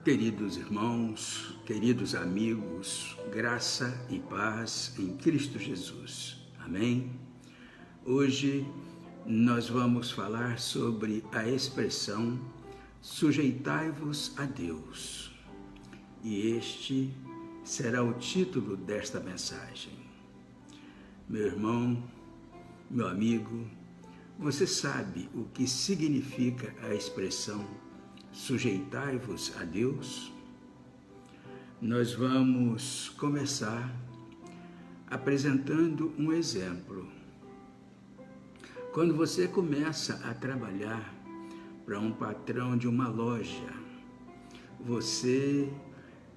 Queridos irmãos, queridos amigos, graça e paz em Cristo Jesus. Amém? Hoje nós vamos falar sobre a expressão sujeitai-vos a Deus. E este será o título desta mensagem. Meu irmão, meu amigo, você sabe o que significa a expressão sujeitai-vos a Deus? Nós vamos começar apresentando um exemplo. Quando você começa a trabalhar para um patrão de uma loja, você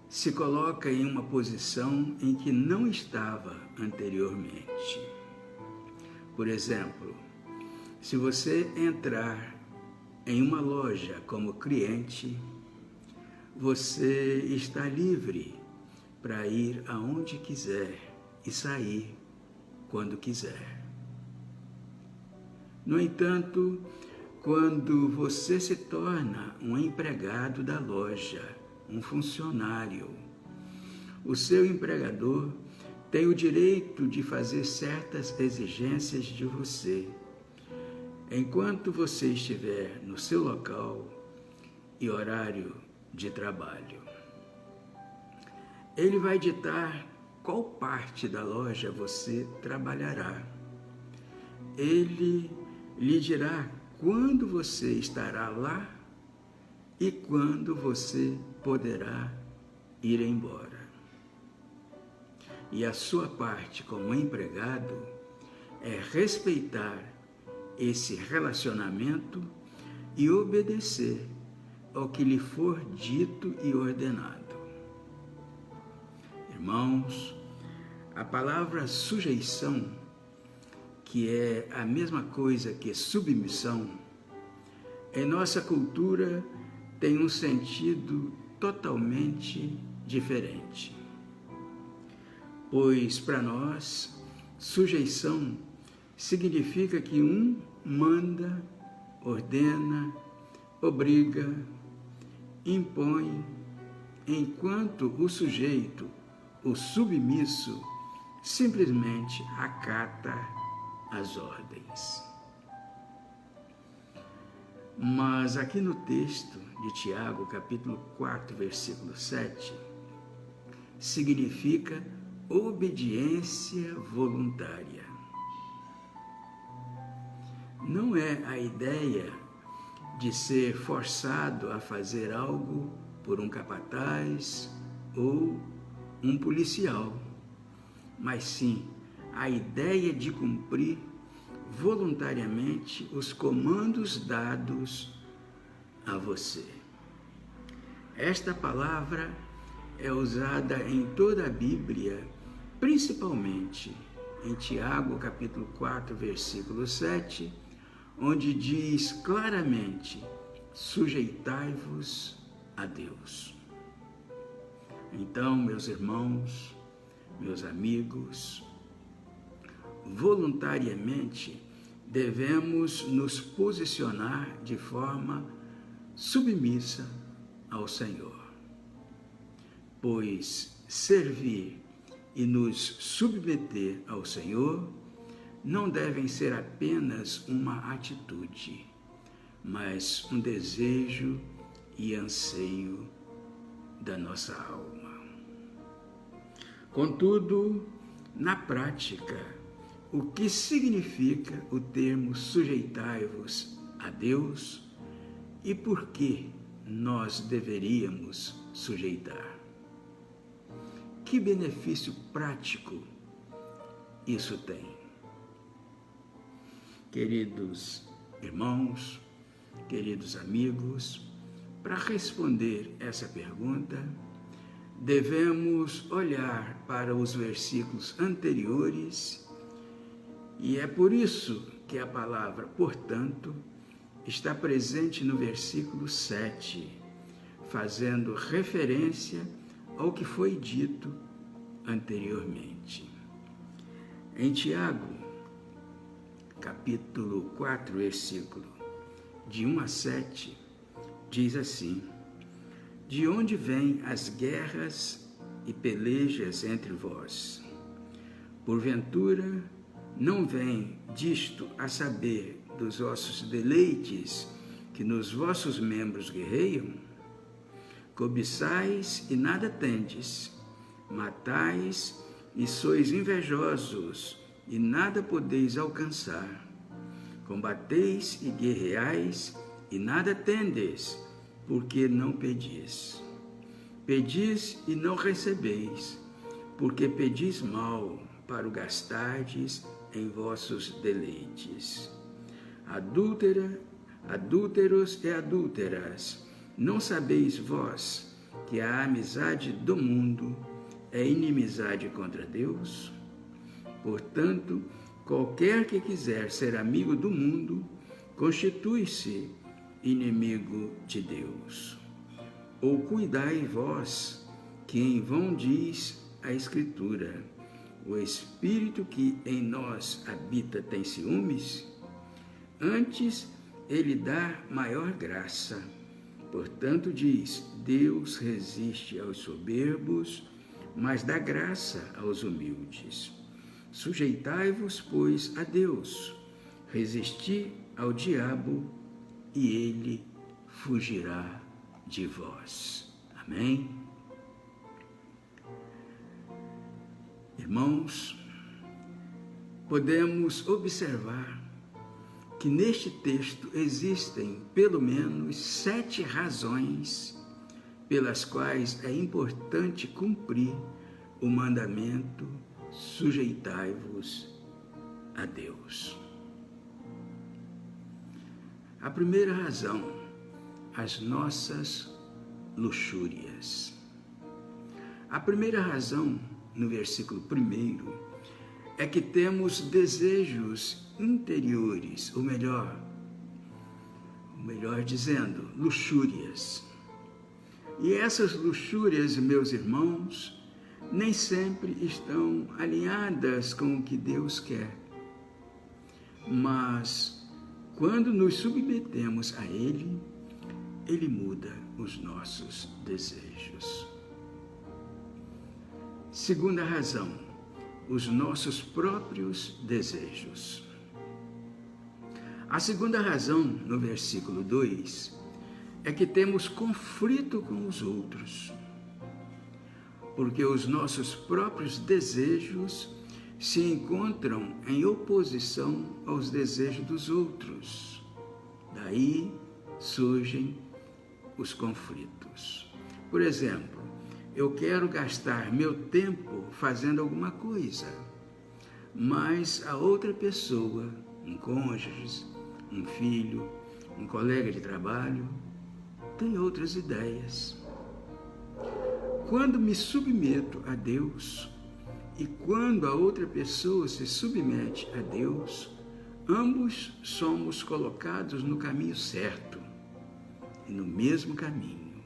se coloca em uma posição em que não estava anteriormente. Por exemplo, se você entrar em uma loja como cliente, você está livre para ir aonde quiser e sair quando quiser. No entanto, quando você se torna um empregado da loja, um funcionário, o seu empregador tem o direito de fazer certas exigências de você, enquanto você estiver no seu local e horário de trabalho. Ele vai ditar qual parte da loja você trabalhará. Ele lhe dirá quando você estará lá e quando você poderá ir embora. E a sua parte como empregado é respeitar esse relacionamento e obedecer ao que lhe for dito e ordenado. Irmãos, a palavra sujeição, que é a mesma coisa que submissão, em nossa cultura tem um sentido totalmente diferente. Pois para nós, sujeição significa que um manda, ordena, obriga, impõe, enquanto o sujeito, o submisso, simplesmente acata as ordens. Mas aqui no texto de Tiago, capítulo 4, versículo 7, significa obediência voluntária. Não é a ideia de ser forçado a fazer algo por um capataz ou um policial, mas sim a ideia de cumprir voluntariamente os comandos dados a você. Esta palavra é usada em toda a Bíblia, principalmente em Tiago, capítulo 4, versículo 7, onde diz claramente, sujeitai-vos a Deus. Então, meus irmãos, meus amigos, voluntariamente devemos nos posicionar de forma submissa ao Senhor, pois servir e nos submeter ao Senhor não devem ser apenas uma atitude, mas um desejo e anseio da nossa alma. Contudo, na prática, o que significa o termo sujeitai-vos a Deus e por que nós deveríamos sujeitar? Que benefício prático isso tem? Queridos irmãos, queridos amigos, para responder essa pergunta, devemos olhar para os versículos anteriores e é por isso que a palavra, portanto, está presente no versículo 7, fazendo referência ao que foi dito anteriormente. Em Tiago, capítulo 4, versículo de 1 a 7, diz assim: de onde vêm as guerras e pelejas entre vós? Porventura, não vem disto a saber dos vossos deleites que nos vossos membros guerreiam? Cobiçais e nada tendes, matais e sois invejosos e nada podeis alcançar. Combateis e guerreais e nada tendes, porque não pedis. Pedis e não recebeis, porque pedis mal, para o gastardes em vossos deleites. Adúlteros e adúlteras, não sabeis vós que a amizade do mundo é inimizade contra Deus? Portanto, qualquer que quiser ser amigo do mundo, constitui-se inimigo de Deus. Ou cuidai vós, que em vão diz a Escritura: o Espírito que em nós habita tem ciúmes? Antes, ele dá maior graça. Portanto, diz: Deus resiste aos soberbos, mas dá graça aos humildes. Sujeitai-vos, pois, a Deus. Resisti ao diabo, e ele fugirá de vós. Amém? Irmãos, podemos observar que neste texto existem pelo menos 7 razões pelas quais é importante cumprir o mandamento: sujeitai-vos a Deus. A primeira razão, as nossas luxúrias. A primeira razão, no versículo 1, é que temos desejos interiores, ou melhor dizendo, luxúrias. E essas luxúrias, meus irmãos, nem sempre estão alinhadas com o que Deus quer. Mas, quando nos submetemos a Ele, Ele muda os nossos desejos. Segunda razão, os nossos próprios desejos. A segunda razão, no versículo 2, é que temos conflito com os outros, porque os nossos próprios desejos se encontram em oposição aos desejos dos outros. Daí surgem os conflitos. Por exemplo, eu quero gastar meu tempo fazendo alguma coisa, mas a outra pessoa, um cônjuge, um filho, um colega de trabalho, tem outras ideias. Quando me submeto a Deus e quando a outra pessoa se submete a Deus, ambos somos colocados no caminho certo e no mesmo caminho.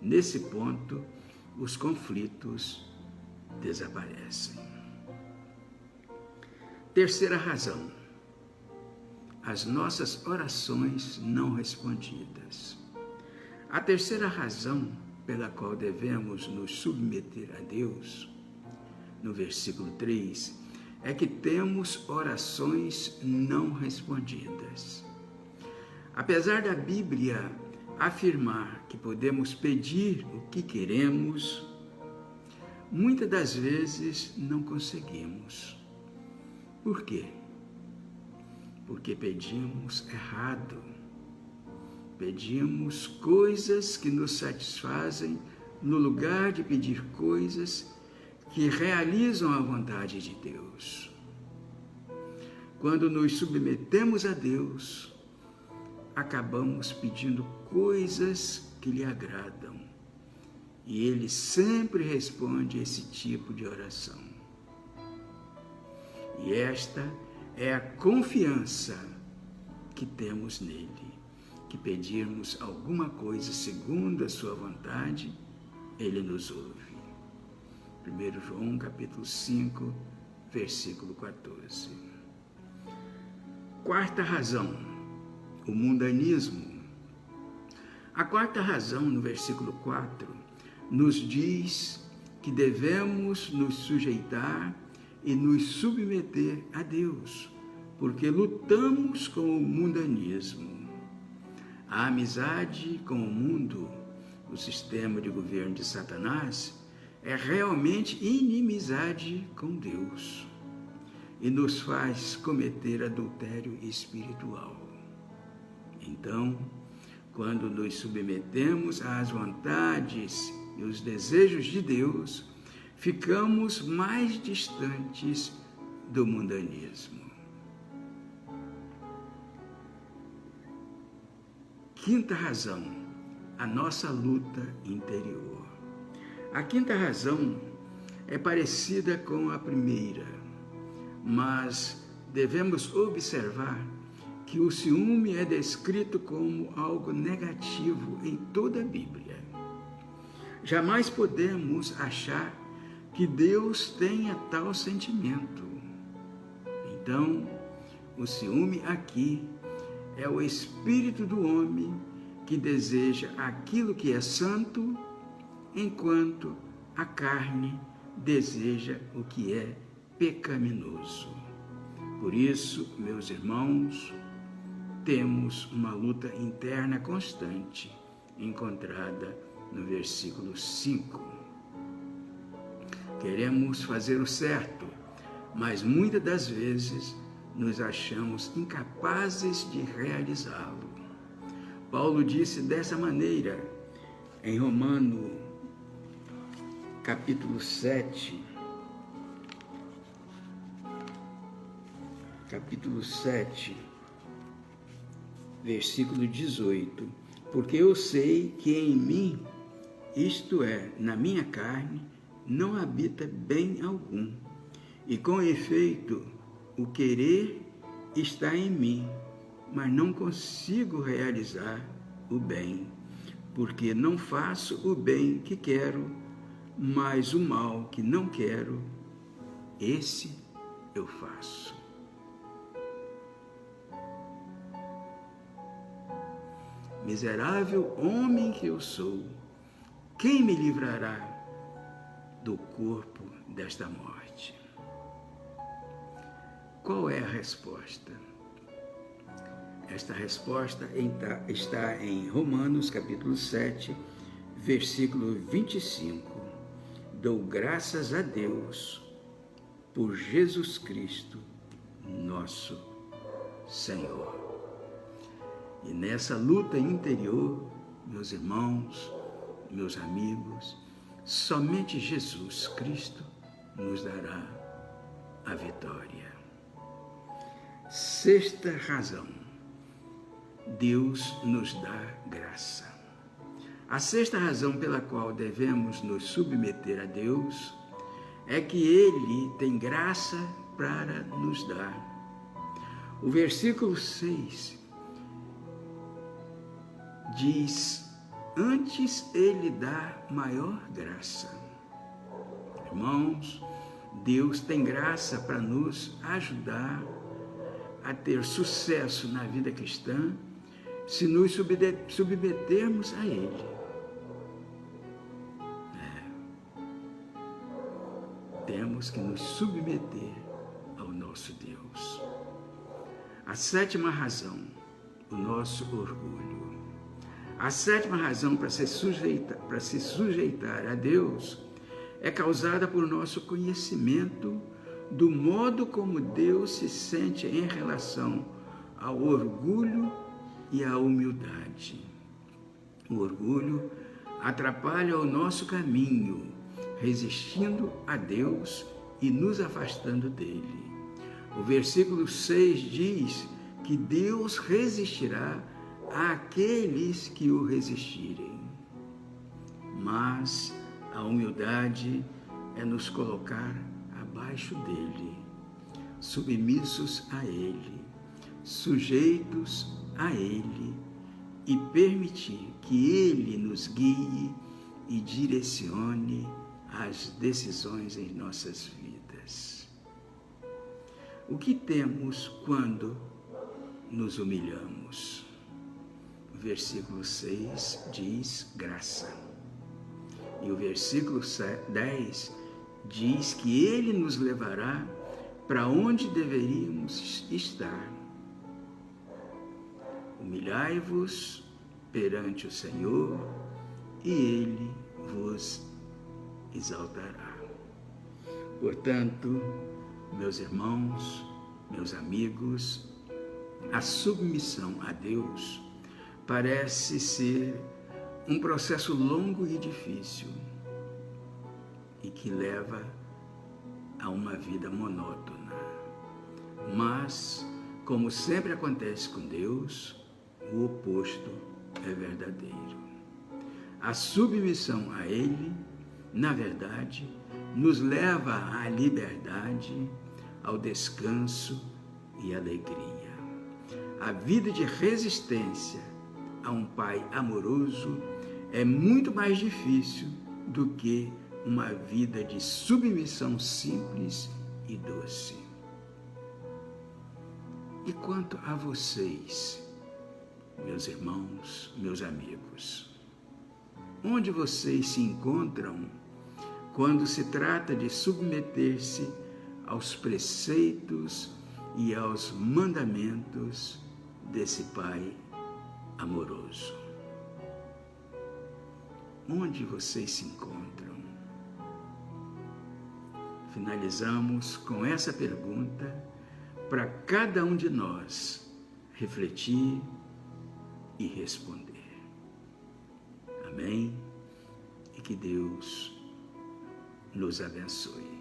Nesse ponto, os conflitos desaparecem. Terceira razão, as nossas orações não respondidas. A terceira razão pela qual devemos nos submeter a Deus, no versículo 3, é que temos orações não respondidas. Apesar da Bíblia afirmar que podemos pedir o que queremos, muitas das vezes não conseguimos. Por quê? Porque pedimos errado. Pedimos coisas que nos satisfazem no lugar de pedir coisas que realizam a vontade de Deus. Quando nos submetemos a Deus, acabamos pedindo coisas que lhe agradam. E Ele sempre responde esse tipo de oração. E esta é a confiança que temos nele, que pedirmos alguma coisa segundo a sua vontade, Ele nos ouve. 1 João capítulo 5, versículo 14. Quarta razão, o mundanismo. A quarta razão, no versículo 4, nos diz que devemos nos sujeitar e nos submeter a Deus, porque lutamos com o mundanismo. A amizade com o mundo, o sistema de governo de Satanás, é realmente inimizade com Deus e nos faz cometer adultério espiritual. Então, quando nos submetemos às vontades e os desejos de Deus, ficamos mais distantes do mundanismo. Quinta razão, a nossa luta interior. A quinta razão é parecida com a primeira, mas devemos observar que o ciúme é descrito como algo negativo em toda a Bíblia. Jamais podemos achar que Deus tenha tal sentimento. Então, o ciúme aqui é o espírito do homem que deseja aquilo que é santo, enquanto a carne deseja o que é pecaminoso. Por isso, meus irmãos, temos uma luta interna constante, encontrada no versículo 5. Queremos fazer o certo, mas muitas das vezes nos achamos incapazes de realizá-lo. Paulo disse dessa maneira em Romanos, capítulo 7, versículo 18: porque eu sei que em mim, isto é, na minha carne, não habita bem algum, e com efeito, o querer está em mim, mas não consigo realizar o bem, porque não faço o bem que quero, mas o mal que não quero, esse eu faço. Miserável homem que eu sou, quem me livrará do corpo desta morte? Qual é a resposta? Esta resposta está em Romanos, capítulo 7, versículo 25. Dou graças a Deus por Jesus Cristo, nosso Senhor. E nessa luta interior, meus irmãos, meus amigos, somente Jesus Cristo nos dará a vitória. Sexta razão, Deus nos dá graça. A sexta razão pela qual devemos nos submeter a Deus é que Ele tem graça para nos dar. O versículo 6 diz: antes Ele dá maior graça. Irmãos, Deus tem graça para nos ajudar a ter sucesso na vida cristã, se nos submetermos a Ele. Temos que nos submeter ao nosso Deus. A sétima razão, o nosso orgulho. A sétima razão para se sujeitar a Deus é causada por nosso conhecimento do modo como Deus se sente em relação ao orgulho e à humildade. O orgulho atrapalha o nosso caminho, resistindo a Deus e nos afastando dele. O versículo 6 diz que Deus resistirá àqueles que o resistirem. Mas a humildade é nos colocar abaixo dele, submissos a ele, sujeitos a ele e permitir que ele nos guie e direcione as decisões em nossas vidas. O que temos quando nos humilhamos? O versículo 6 diz graça. E o versículo 10 diz que Ele nos levará para onde deveríamos estar. Humilhai-vos perante o Senhor e Ele vos exaltará. Portanto, meus irmãos, meus amigos, a submissão a Deus parece ser um processo longo e difícil e que leva a uma vida monótona. Mas, como sempre acontece com Deus, o oposto é verdadeiro. A submissão a Ele, na verdade, nos leva à liberdade, ao descanso e alegria. A vida de resistência a um Pai amoroso é muito mais difícil do que uma vida de submissão simples e doce. E quanto a vocês, meus irmãos, meus amigos, onde vocês se encontram quando se trata de submeter-se aos preceitos e aos mandamentos desse Pai amoroso? Onde vocês se encontram? Finalizamos com essa pergunta para cada um de nós refletir e responder. Amém? E que Deus nos abençoe.